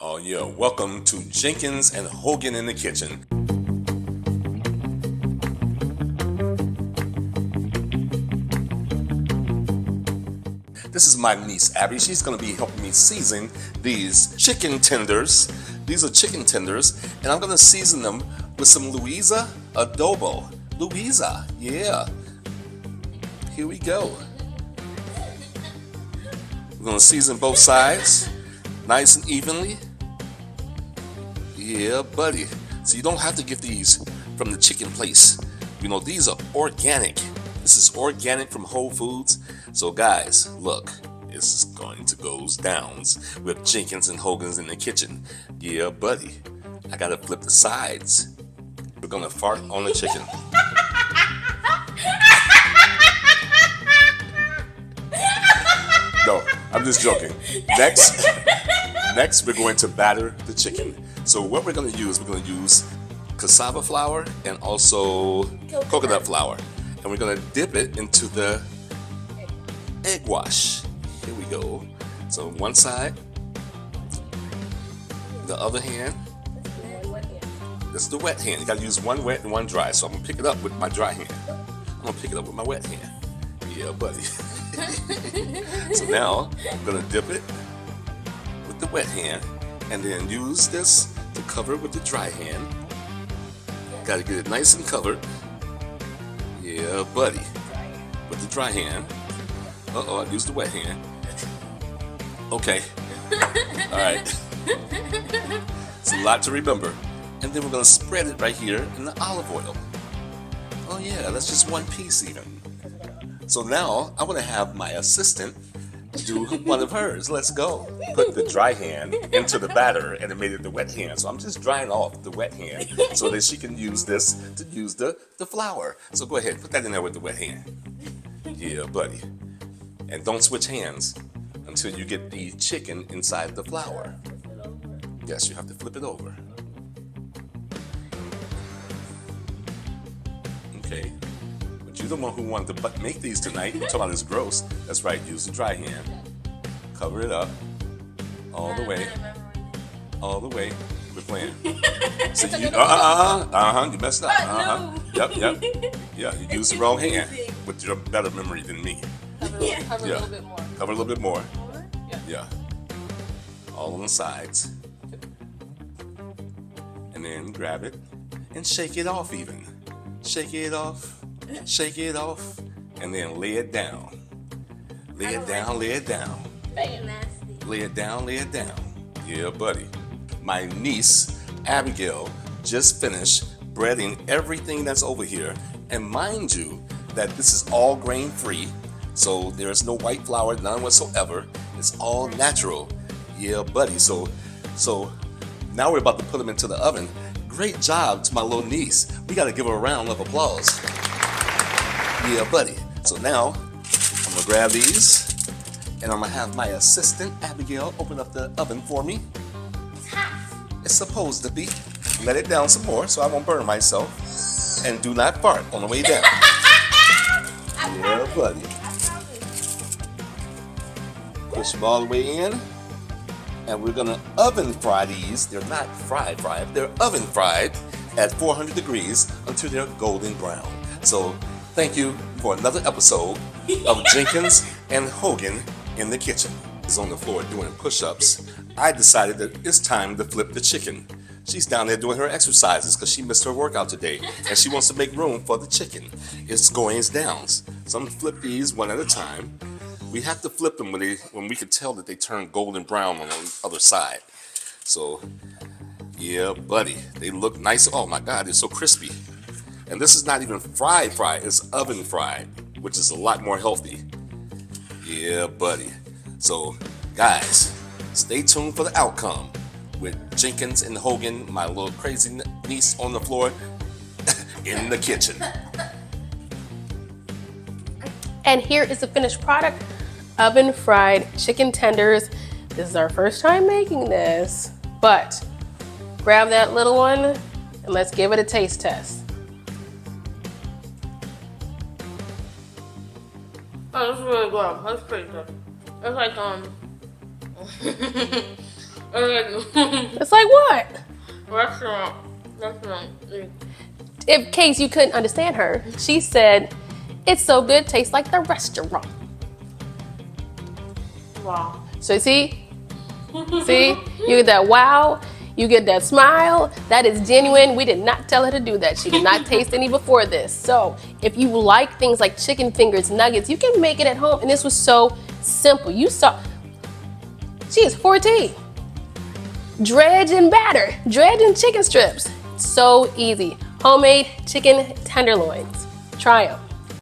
Oh yeah, welcome to Jenkins and Hogan in the Kitchen. This is my niece Abby. She's gonna be helping me season these chicken tenders. These are chicken tenders, and I'm gonna season them with some Louisa adobo. Louisa, yeah. Here we go. We're gonna season both sides, nice and evenly. Yeah, buddy. So you don't have to get these from the chicken place. You know, these are organic. This is organic from Whole Foods. So guys, look, this is going to goes downs with Jenkins and Hogan's in the kitchen. Yeah, buddy. I gotta flip the sides. We're gonna fart on the chicken. No, I'm just joking. Next we're going to batter the chicken. So what we're going to use cassava flour and also coconut flour. And we're going to dip it into the egg wash. Here we go. So one side, the other hand. This is the wet hand. You got to use one wet and one dry. So I'm going to pick it up with my dry hand. I'm going to pick it up with my wet hand. Yeah, buddy. So now I'm going to dip it with the wet hand and then use this to cover it with the dry hand. Got to get it nice and covered. Yeah, buddy. With the dry hand. Uh-oh, I used the wet hand. Okay. All right. It's a lot to remember. And then we're going to spread it right here in the olive oil. Oh yeah, that's just one piece even. So now I'm going to have my assistant do one of hers. Let's go. Put the dry hand into the batter and it made it the wet hand. So I'm just drying off the wet hand so that she can use this to use the flour. So go ahead, put that in there with the wet hand. Yeah, buddy. And don't switch hands until you get the chicken inside the flour. Yes, you have to flip it over. Okay. But you're the one who wanted to make these tonight. You're talking about it's gross. That's right, use the dry hand. Cover it up. All the way. All the way. Quit playing. So you, you messed up. Yep. Yeah, you used the wrong hand with your better memory than me. Cover a little bit more. Cover a little bit more. Yeah. All on the sides. And then grab it and shake it off even. Shake it off. Shake it off. And then lay it down. Lay it down, lay it down. Lay it down, lay it down. Yeah, buddy. My niece, Abigail, just finished breading everything that's over here. And mind you, that this is all grain-free. So there's no white flour, none whatsoever. It's all natural. Yeah, buddy. So now we're about to put them into the oven. Great job to my little niece. We got to give her a round of applause. Yeah, buddy. So now I'm going to grab these and I'm going to have my assistant, Abigail, open up the oven for me. It's hot. It's supposed to be. Let it down some more so I won't burn myself. And do not fart on the way down. Yeah, buddy. Push them all the way in. And we're gonna oven fry these. They're not fried, they're oven fried at 400 degrees until they're golden brown. So thank you for another episode of Jenkins and Hogan in the Kitchen. Is on the floor doing push-ups. I decided that it's time to flip the chicken. She's down there doing her exercises because she missed her workout today and she wants to make room for the chicken. It's goings downs. So I'm gonna flip these one at a time. We have to flip them when we can tell that they turn golden brown on the other side. So, yeah, buddy, they look nice. Oh my God, they're so crispy. And this is not even fried, it's oven fried, which is a lot more healthy. Yeah, buddy. So, guys, stay tuned for the outcome with Jenkins and Hogan, my little crazy niece on the floor in the kitchen. And here is the finished product. Oven fried chicken tenders. This is our first time making this, but grab that little one and let's give it a taste test. Oh, this is really good. That's pretty good. It's like It's like what? Restaurant. In case you couldn't understand her, she said, it's so good, tastes like the restaurant. Wow. So see, you get that wow, you get that smile. That is genuine. We did not tell her to do that. She did not taste any before this. So if you like things like chicken fingers, nuggets, you can make it at home. And this was so simple. You saw, she is 14. Dredge and batter, dredge and chicken strips. So easy. Homemade chicken tenderloins. Try them.